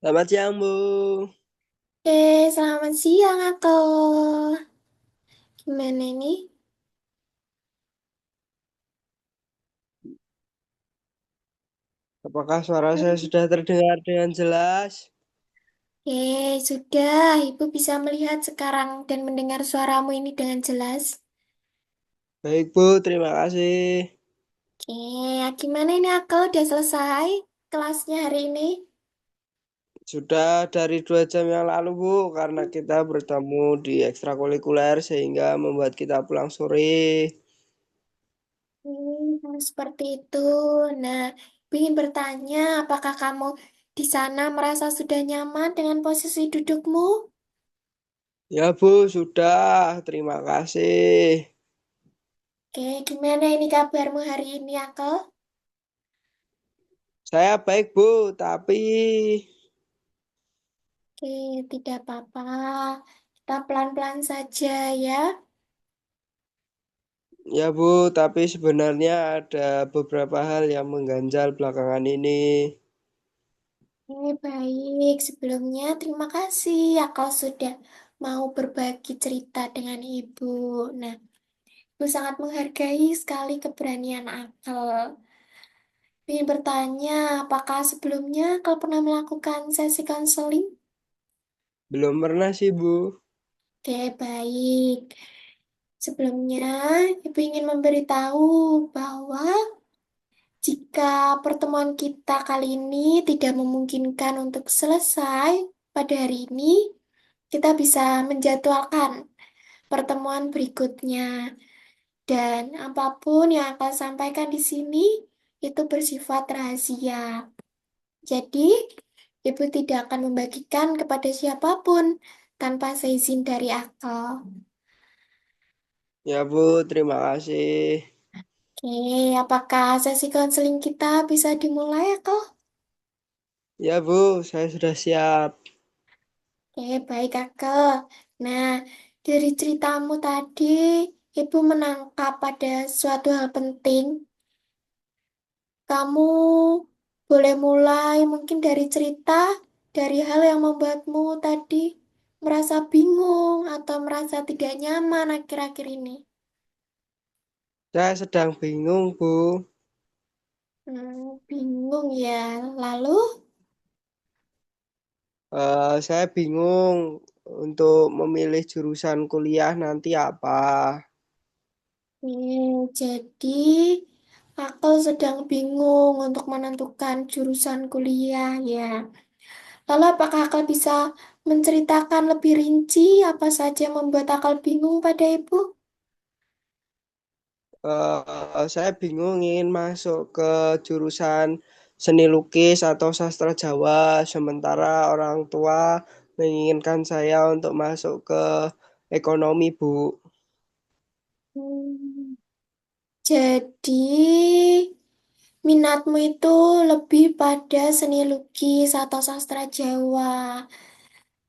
Selamat siang, Bu. Selamat siang aku. Gimana nih? Apakah suara saya Hmm. sudah terdengar dengan jelas? Sudah. Ibu bisa melihat sekarang dan mendengar suaramu ini dengan jelas. Baik, Bu. Terima kasih. Gimana ini aku? Udah selesai kelasnya hari ini? Sudah dari 2 jam yang lalu, Bu, karena kita bertemu di ekstrakurikuler sehingga membuat kita pulang sore. Seperti itu. Nah, ingin bertanya, apakah kamu di sana merasa sudah nyaman dengan posisi dudukmu? Ya, Bu, sudah. Terima kasih. Gimana ini kabarmu hari ini, aku? Saya baik, Bu, tapi Oke, tidak apa-apa. Kita pelan-pelan saja ya. ya, Bu, tapi sebenarnya ada beberapa hal yang mengganjal belakangan ini. Baik. Sebelumnya terima kasih ya kau sudah mau berbagi cerita dengan ibu. Nah, ibu sangat menghargai sekali keberanian akal. Ingin bertanya, apakah sebelumnya kau pernah melakukan sesi konseling? Belum pernah sih, Bu. Baik. Sebelumnya, ibu ingin memberitahu bahwa jika pertemuan kita kali ini tidak memungkinkan untuk selesai pada hari ini, kita bisa menjadwalkan pertemuan berikutnya. Dan apapun yang akan sampaikan di sini itu bersifat rahasia. Jadi, ibu tidak akan membagikan kepada siapapun tanpa seizin dari akal. Ya, Bu, terima kasih. Apakah sesi konseling kita bisa dimulai ya, kok? Ya, Bu, saya sudah siap. Baik kakak. Nah, dari ceritamu tadi, ibu menangkap pada suatu hal penting. Kamu boleh mulai mungkin dari cerita, dari hal yang membuatmu tadi merasa bingung atau merasa tidak nyaman akhir-akhir ini. Saya sedang bingung, Bu. Bingung ya. Lalu, Saya bingung untuk memilih jurusan kuliah nanti apa. jadi aku sedang bingung untuk menentukan jurusan kuliah ya. Lalu apakah Akal bisa menceritakan lebih rinci apa saja yang membuat Akal bingung pada ibu? Saya bingung ingin masuk ke jurusan seni lukis atau sastra Jawa, sementara orang tua menginginkan saya untuk masuk ke ekonomi, Bu. Hmm, Jadi minatmu itu lebih pada seni lukis atau sastra Jawa.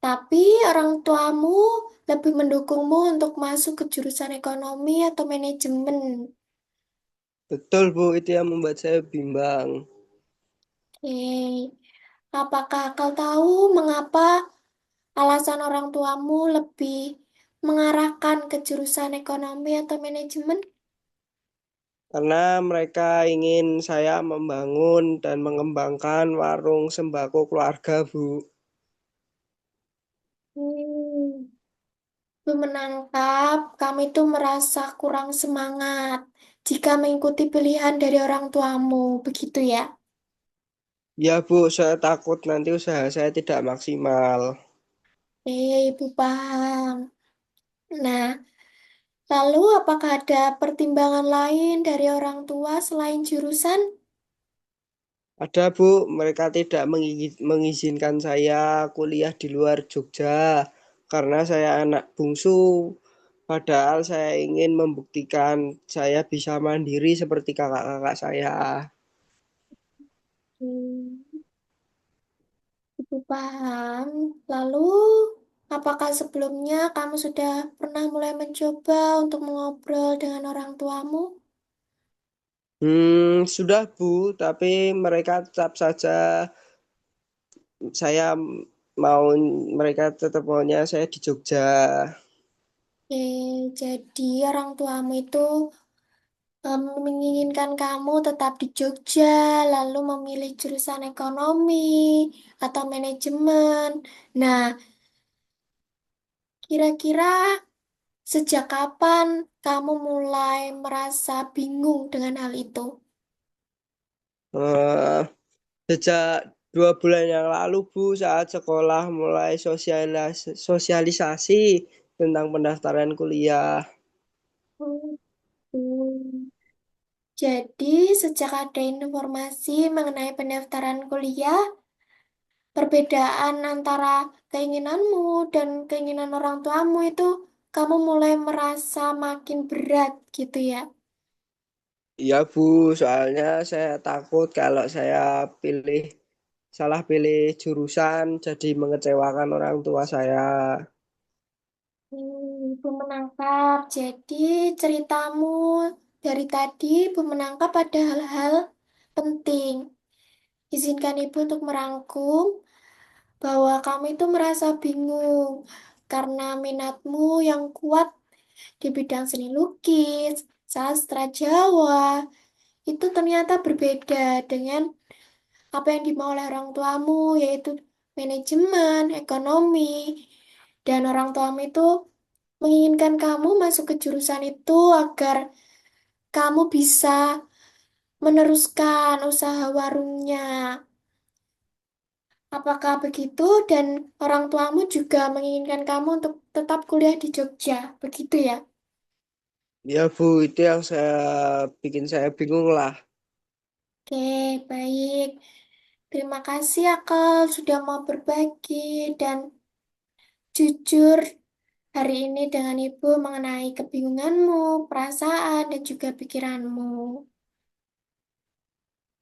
Tapi orang tuamu lebih mendukungmu untuk masuk ke jurusan ekonomi atau manajemen. Betul, Bu, itu yang membuat saya bimbang. Oke. Apakah kau tahu mengapa alasan orang tuamu lebih mengarahkan ke jurusan ekonomi atau manajemen? Karena mereka ingin saya membangun dan mengembangkan warung sembako keluarga, Bu. Hmm, Lu menangkap kamu itu merasa kurang semangat jika mengikuti pilihan dari orang tuamu, begitu ya? Ya, Bu, saya takut nanti usaha saya tidak maksimal. Ibu paham. Nah, lalu apakah ada pertimbangan lain dari orang tua selain jurusan? Ada, Bu, mereka tidak mengizinkan saya kuliah di luar Jogja karena saya anak bungsu. Padahal saya ingin membuktikan saya bisa mandiri seperti kakak-kakak saya. Hmm, Ibu paham. Lalu, apakah sebelumnya kamu sudah pernah mulai mencoba untuk mengobrol dengan orang tuamu? Sudah, Bu, tapi mereka tetap saja saya mau mereka tetap maunya saya di Jogja. Jadi orang tuamu itu menginginkan kamu tetap di Jogja, lalu memilih jurusan ekonomi atau manajemen. Nah, kira-kira sejak kapan kamu mulai merasa bingung dengan hal itu? Eh, Sejak 2 bulan yang lalu, Bu, saat sekolah mulai sosialisasi tentang pendaftaran kuliah. Hmm. Jadi, sejak ada informasi mengenai pendaftaran kuliah, perbedaan antara keinginanmu dan keinginan orang tuamu itu kamu mulai merasa makin berat gitu ya. Iya, Bu, soalnya saya takut kalau saya pilih salah pilih jurusan jadi mengecewakan orang tua saya. Ibu menangkap. Jadi ceritamu dari tadi Ibu menangkap ada hal-hal penting. Izinkan Ibu untuk merangkum bahwa kamu itu merasa bingung karena minatmu yang kuat di bidang seni lukis, sastra Jawa, itu ternyata berbeda dengan apa yang dimau oleh orang tuamu, yaitu manajemen, ekonomi, dan orang tuamu itu menginginkan kamu masuk ke jurusan itu agar kamu bisa meneruskan usaha warungnya. Apakah begitu? Dan orang tuamu juga menginginkan kamu untuk tetap kuliah di Jogja, begitu ya? Ya, Bu, itu yang bikin saya bingung lah. Oke, baik. Terima kasih Akal sudah mau berbagi dan jujur hari ini dengan Ibu mengenai kebingunganmu, perasaan, dan juga pikiranmu.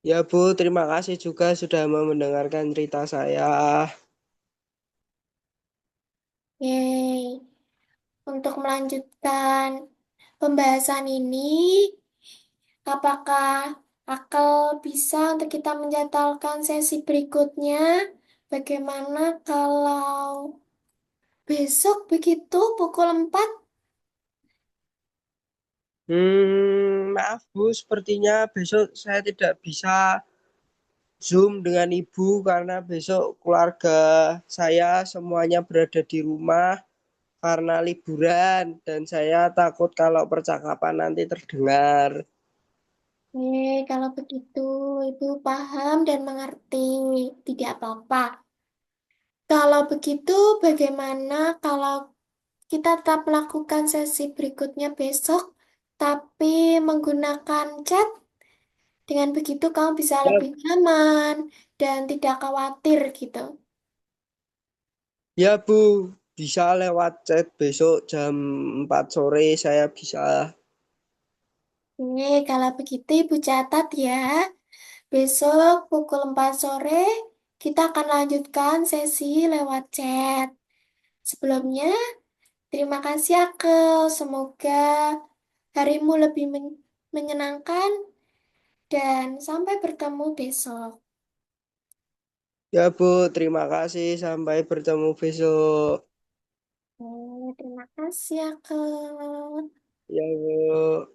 Ya, Bu, terima kasih juga sudah mau mendengarkan cerita saya. Yeay. Untuk melanjutkan pembahasan ini, apakah Akal bisa untuk kita menjadwalkan sesi berikutnya? Bagaimana kalau besok begitu pukul 4? Maaf, Bu, sepertinya besok saya tidak bisa Zoom dengan Ibu karena besok keluarga saya semuanya berada di rumah karena liburan dan saya takut kalau percakapan nanti terdengar. Kalau begitu, Ibu paham dan mengerti. Tidak apa-apa. Kalau begitu, bagaimana kalau kita tetap melakukan sesi berikutnya besok, tapi menggunakan chat? Dengan begitu, kamu bisa Ya, lebih nyaman dan tidak khawatir gitu. ya, Bu, bisa lewat chat besok jam 4 sore saya bisa. Kalau begitu, Ibu catat ya. Besok pukul 4 sore, kita akan lanjutkan sesi lewat chat. Sebelumnya, terima kasih Akel. Semoga harimu lebih menyenangkan dan sampai bertemu besok. Ya, Bu, terima kasih. Sampai bertemu besok. Terima kasih Akel. Ya, Bu.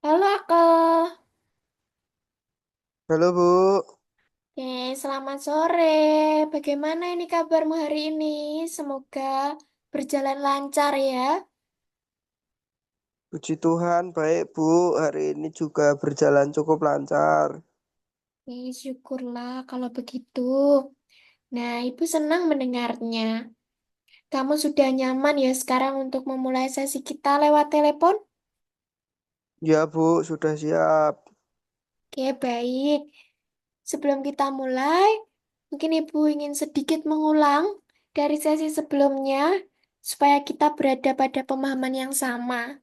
Halo Akal. Halo Bu, Oke, selamat sore. Bagaimana ini kabarmu hari ini? Semoga berjalan lancar ya. puji Tuhan baik Bu, hari ini juga berjalan cukup lancar. Syukurlah kalau begitu. Nah, Ibu senang mendengarnya. Kamu sudah nyaman ya sekarang untuk memulai sesi kita lewat telepon? Ya Bu, sudah siap. Oke, baik. Sebelum kita mulai, mungkin Ibu ingin sedikit mengulang dari sesi sebelumnya supaya kita berada pada pemahaman yang sama.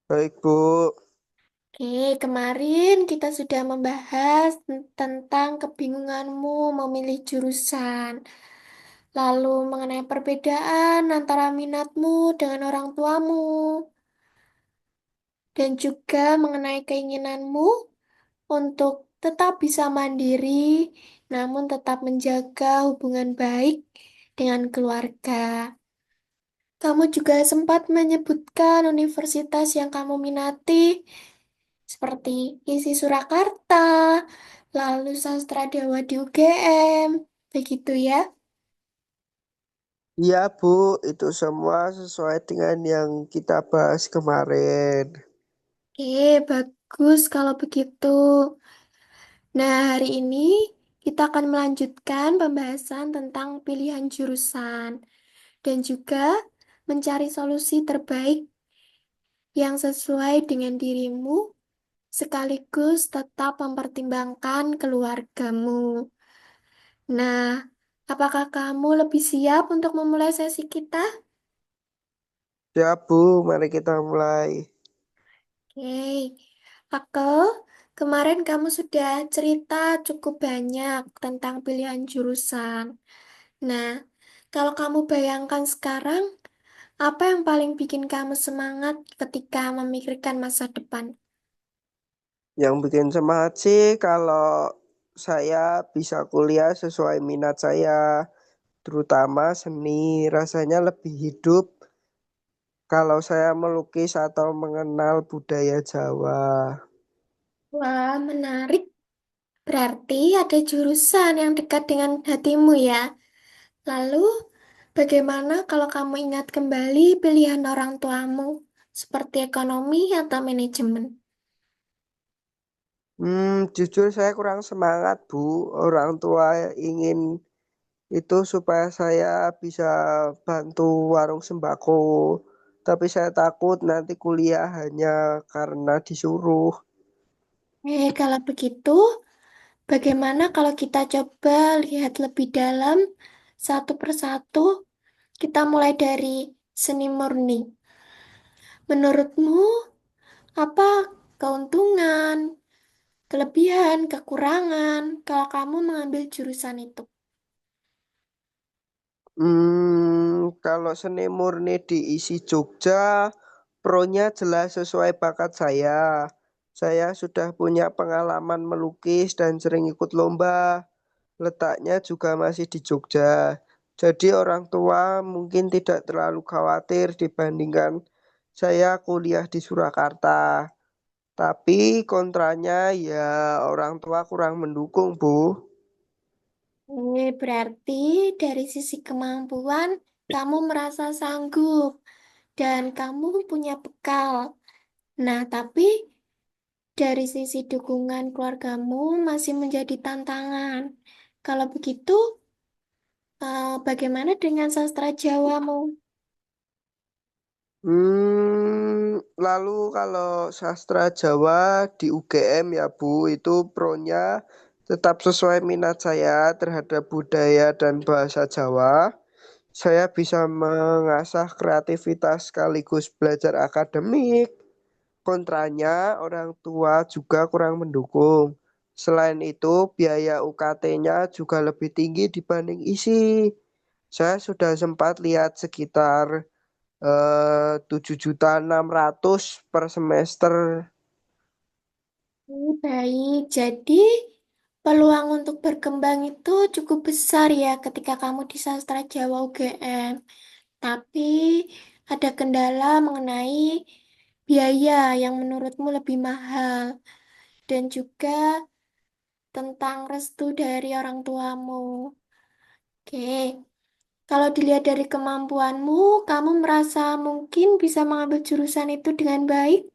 Baik Bu, Oke, kemarin kita sudah membahas tentang kebingunganmu memilih jurusan, lalu mengenai perbedaan antara minatmu dengan orang tuamu, dan juga mengenai keinginanmu untuk tetap bisa mandiri, namun tetap menjaga hubungan baik dengan keluarga. Kamu juga sempat menyebutkan universitas yang kamu minati, seperti ISI Surakarta, lalu Sastra Dewa di UGM, begitu ya. iya Bu, itu semua sesuai dengan yang kita bahas kemarin. Bagus kalau begitu. Nah, hari ini kita akan melanjutkan pembahasan tentang pilihan jurusan dan juga mencari solusi terbaik yang sesuai dengan dirimu, sekaligus tetap mempertimbangkan keluargamu. Nah, apakah kamu lebih siap untuk memulai sesi kita? Siap Bu, mari kita mulai. Oke, Aku, kemarin kamu sudah cerita cukup banyak tentang pilihan jurusan. Nah, kalau kamu bayangkan sekarang, apa yang paling bikin kamu semangat ketika memikirkan masa depan? Yang bikin semangat sih kalau saya bisa kuliah sesuai minat saya, terutama seni, rasanya lebih hidup kalau saya melukis atau mengenal budaya Jawa. Wah, menarik. Berarti ada jurusan yang dekat dengan hatimu ya. Lalu, bagaimana kalau kamu ingat kembali pilihan orang tuamu, seperti ekonomi atau manajemen? Jujur saya kurang semangat, Bu. Orang tua ingin itu supaya saya bisa bantu warung sembako. Tapi saya takut nanti kuliah hanya karena disuruh. Kalau begitu, bagaimana kalau kita coba lihat lebih dalam satu persatu? Kita mulai dari seni murni. Menurutmu, apa keuntungan, kelebihan, kekurangan kalau kamu mengambil jurusan itu? Kalau seni murni diisi Jogja, pronya jelas sesuai bakat saya. Saya sudah punya pengalaman melukis dan sering ikut lomba. Letaknya juga masih di Jogja. Jadi orang tua mungkin tidak terlalu khawatir dibandingkan saya kuliah di Surakarta. Tapi kontranya ya orang tua kurang mendukung, Bu. Berarti dari sisi kemampuan, kamu merasa sanggup dan kamu punya bekal. Nah, tapi dari sisi dukungan keluargamu masih menjadi tantangan. Kalau begitu, bagaimana dengan sastra Jawamu? Lalu kalau sastra Jawa di UGM ya Bu, itu pronya tetap sesuai minat saya terhadap budaya dan bahasa Jawa. Saya bisa mengasah kreativitas sekaligus belajar akademik. Kontranya, orang tua juga kurang mendukung. Selain itu, biaya UKT-nya juga lebih tinggi dibanding isi. Saya sudah sempat lihat sekitar 7.600.000 per semester. Baik, jadi peluang untuk berkembang itu cukup besar ya ketika kamu di sastra Jawa UGM. Tapi ada kendala mengenai biaya yang menurutmu lebih mahal dan juga tentang restu dari orang tuamu. Oke, kalau dilihat dari kemampuanmu, kamu merasa mungkin bisa mengambil jurusan itu dengan baik?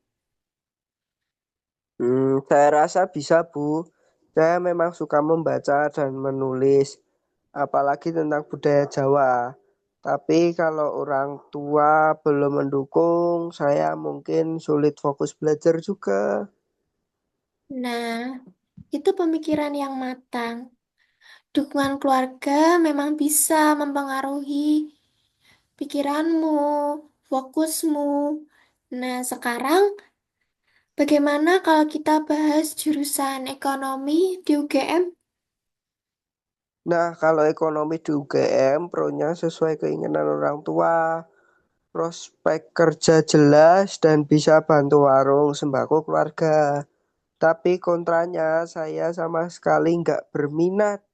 Saya rasa bisa, Bu. Saya memang suka membaca dan menulis, apalagi tentang budaya Jawa. Tapi kalau orang tua belum mendukung, saya mungkin sulit fokus belajar juga. Nah, itu pemikiran yang matang. Dukungan keluarga memang bisa mempengaruhi pikiranmu, fokusmu. Nah, sekarang bagaimana kalau kita bahas jurusan ekonomi di UGM? Nah, kalau ekonomi di UGM, pro-nya sesuai keinginan orang tua, prospek kerja jelas, dan bisa bantu warung sembako keluarga. Tapi kontranya, saya sama sekali nggak berminat.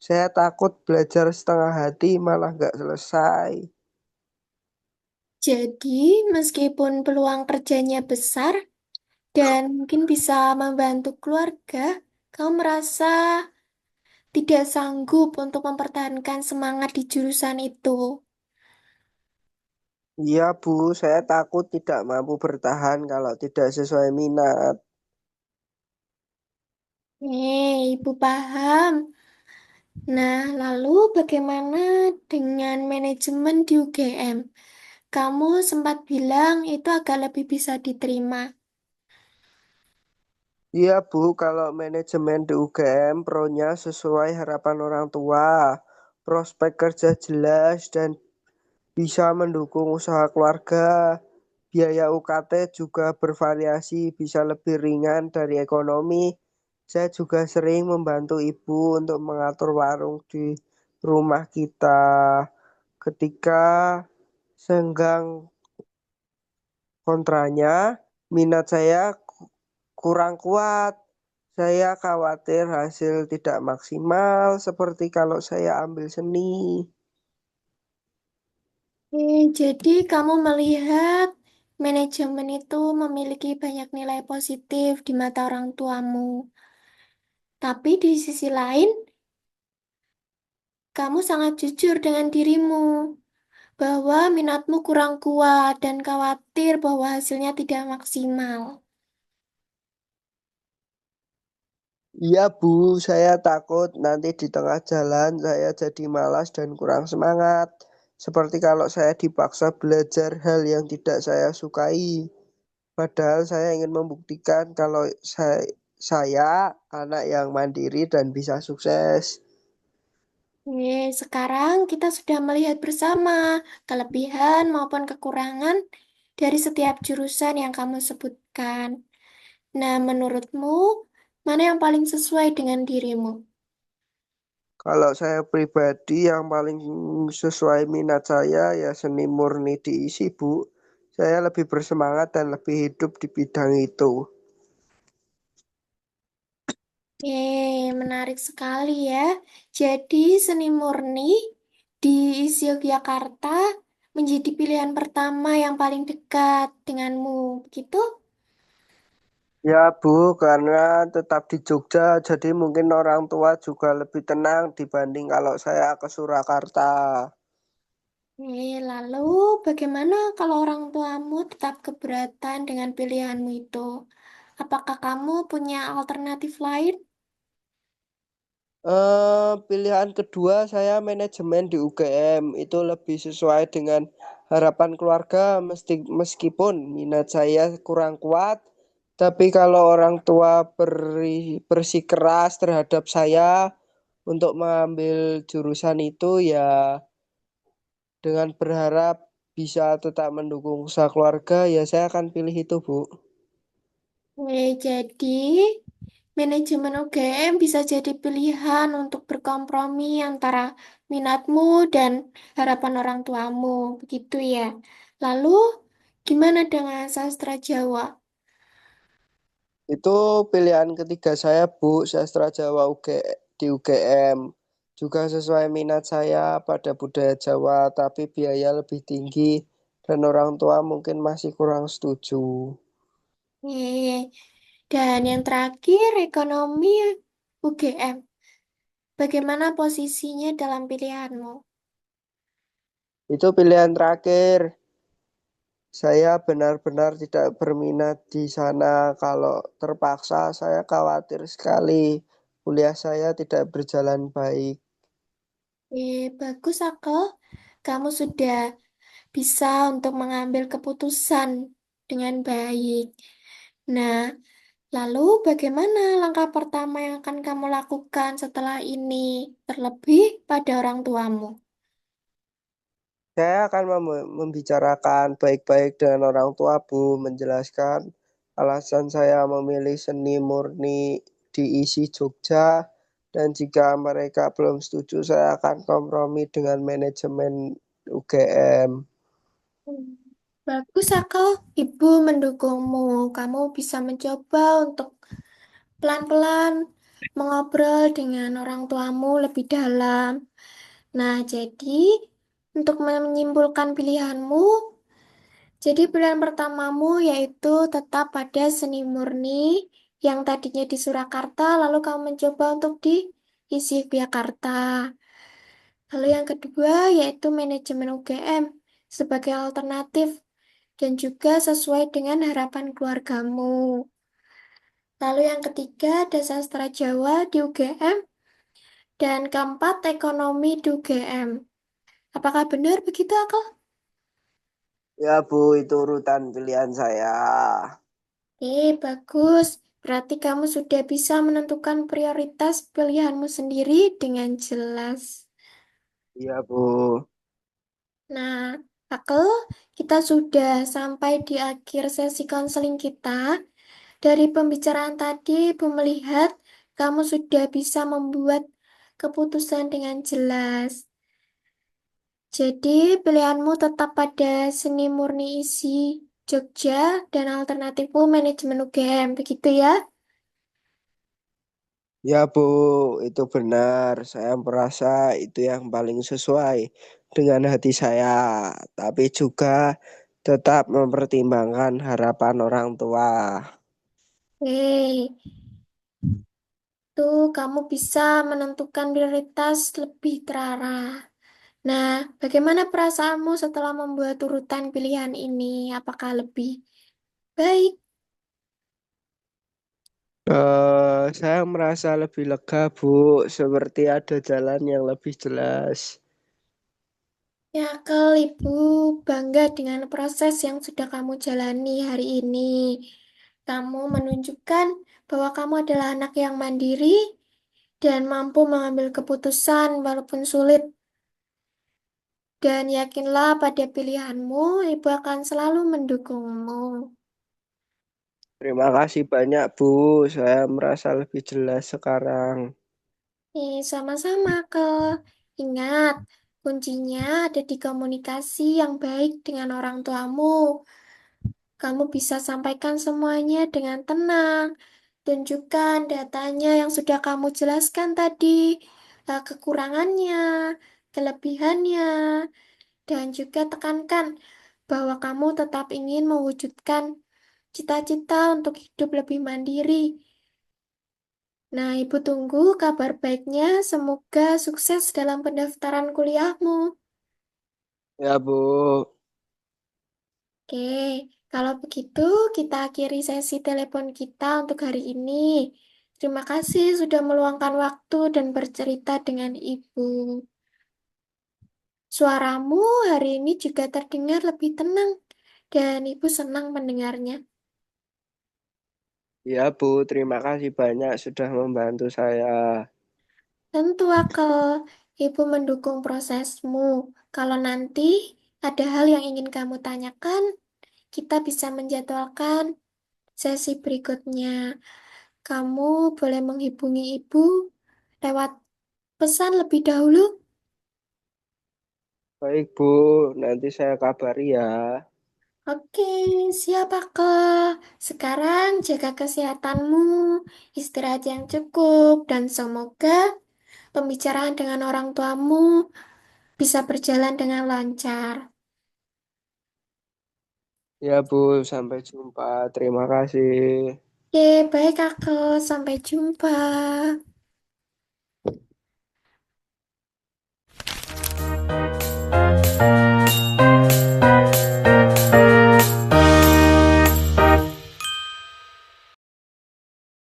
Saya takut belajar setengah hati malah nggak selesai. Jadi, meskipun peluang kerjanya besar dan mungkin bisa membantu keluarga, kamu merasa tidak sanggup untuk mempertahankan semangat di jurusan itu. Iya, Bu, saya takut tidak mampu bertahan kalau tidak sesuai minat. Ibu paham. Nah, lalu bagaimana dengan manajemen di UGM? Kamu sempat bilang itu agak lebih bisa diterima. Iya, Bu, kalau manajemen di UGM pro-nya sesuai harapan orang tua, prospek kerja jelas, dan bisa mendukung usaha keluarga. Biaya UKT juga bervariasi, bisa lebih ringan dari ekonomi. Saya juga sering membantu ibu untuk mengatur warung di rumah kita. Ketika senggang kontranya, minat saya kurang kuat. Saya khawatir hasil tidak maksimal seperti kalau saya ambil seni. Jadi kamu melihat manajemen itu memiliki banyak nilai positif di mata orang tuamu. Tapi di sisi lain, kamu sangat jujur dengan dirimu bahwa minatmu kurang kuat dan khawatir bahwa hasilnya tidak maksimal. Iya Bu, saya takut nanti di tengah jalan saya jadi malas dan kurang semangat. Seperti kalau saya dipaksa belajar hal yang tidak saya sukai. Padahal saya ingin membuktikan kalau saya anak yang mandiri dan bisa sukses. Sekarang kita sudah melihat bersama kelebihan maupun kekurangan dari setiap jurusan yang kamu sebutkan. Nah, menurutmu, mana yang paling sesuai dengan dirimu? Kalau saya pribadi yang paling sesuai minat saya ya seni murni diisi Bu. Saya lebih bersemangat dan lebih hidup di bidang itu. Menarik sekali ya. Jadi, seni murni di Yogyakarta menjadi pilihan pertama yang paling dekat denganmu, begitu? Ya Bu, karena tetap di Jogja, jadi mungkin orang tua juga lebih tenang dibanding kalau saya ke Surakarta. Lalu bagaimana kalau orang tuamu tetap keberatan dengan pilihanmu itu? Apakah kamu punya alternatif lain? Pilihan kedua saya manajemen di UGM itu lebih sesuai dengan harapan keluarga meskipun minat saya kurang kuat. Tapi kalau orang tua bersikeras terhadap saya untuk mengambil jurusan itu ya dengan berharap bisa tetap mendukung usaha keluarga ya saya akan pilih itu Bu. Jadi manajemen UGM bisa jadi pilihan untuk berkompromi antara minatmu dan harapan orang tuamu, begitu ya. Lalu, gimana dengan sastra Jawa? Itu pilihan ketiga saya Bu, sastra Jawa di UGM. Juga sesuai minat saya pada budaya Jawa, tapi biaya lebih tinggi dan orang tua mungkin masih kurang setuju. Eh, dan yang terakhir, ekonomi UGM. Bagaimana posisinya dalam pilihanmu? Itu pilihan terakhir. Saya benar-benar tidak berminat di sana. Kalau terpaksa, saya khawatir sekali kuliah saya tidak berjalan baik. Bagus, Ako. Kamu sudah bisa untuk mengambil keputusan dengan baik. Nah, lalu bagaimana langkah pertama yang akan kamu lakukan setelah ini, terlebih pada orang tuamu? Saya akan membicarakan baik-baik dengan orang tua, Bu, menjelaskan alasan saya memilih seni murni di ISI Jogja, dan jika mereka belum setuju, saya akan kompromi dengan manajemen UGM. Hmm. Bagus, Ako. Ibu mendukungmu. Kamu bisa mencoba untuk pelan-pelan mengobrol dengan orang tuamu lebih dalam. Nah, jadi untuk menyimpulkan pilihanmu, jadi pilihan pertamamu yaitu tetap pada seni murni yang tadinya di Surakarta, lalu kamu mencoba untuk diisi Yogyakarta. Lalu yang kedua yaitu manajemen UGM sebagai alternatif dan juga sesuai dengan harapan keluargamu. Lalu yang ketiga ada sastra Jawa di UGM dan keempat ekonomi di UGM. Apakah benar begitu, Akal? Ya, Bu, itu urutan pilihan saya. Bagus. Berarti kamu sudah bisa menentukan prioritas pilihanmu sendiri dengan jelas. Iya, Bu. Nah, Akal, kita sudah sampai di akhir sesi konseling kita. Dari pembicaraan tadi, Ibu melihat kamu sudah bisa membuat keputusan dengan jelas. Jadi, pilihanmu tetap pada seni murni isi Jogja dan alternatifmu manajemen UGM, begitu ya? Ya, Bu, itu benar. Saya merasa itu yang paling sesuai dengan hati saya, tapi juga tetap mempertimbangkan harapan orang tua. Hei, tuh kamu bisa menentukan prioritas lebih terarah. Nah, bagaimana perasaanmu setelah membuat urutan pilihan ini? Apakah lebih baik? Saya merasa lebih lega, Bu, seperti ada jalan yang lebih jelas. Ya, Ibu bangga dengan proses yang sudah kamu jalani hari ini. Kamu menunjukkan bahwa kamu adalah anak yang mandiri dan mampu mengambil keputusan walaupun sulit. Dan yakinlah pada pilihanmu, Ibu akan selalu mendukungmu. Terima kasih banyak, Bu. Saya merasa lebih jelas sekarang. Sama-sama, Ingat, kuncinya ada di komunikasi yang baik dengan orang tuamu. Kamu bisa sampaikan semuanya dengan tenang. Tunjukkan datanya yang sudah kamu jelaskan tadi, kekurangannya, kelebihannya, dan juga tekankan bahwa kamu tetap ingin mewujudkan cita-cita untuk hidup lebih mandiri. Nah, Ibu tunggu kabar baiknya. Semoga sukses dalam pendaftaran kuliahmu. Ya, Bu. Oke, kalau begitu kita akhiri sesi telepon kita untuk hari ini. Terima kasih sudah meluangkan waktu dan bercerita dengan Ibu. Suaramu hari ini juga terdengar lebih tenang dan Ibu senang mendengarnya. Ya, Bu. Terima kasih banyak sudah membantu saya. Tentu Akel, Ibu mendukung prosesmu. Kalau nanti ada hal yang ingin kamu tanyakan, kita bisa menjadwalkan sesi berikutnya. Kamu boleh menghubungi ibu lewat pesan lebih dahulu. Baik, Bu. Nanti saya kabari ya. Oke, siap Kak. Sekarang jaga kesehatanmu, istirahat yang cukup, dan semoga pembicaraan dengan orang tuamu bisa berjalan dengan lancar. Ya Bu, sampai jumpa. Terima kasih. Oke, baik kakak. Sampai jumpa.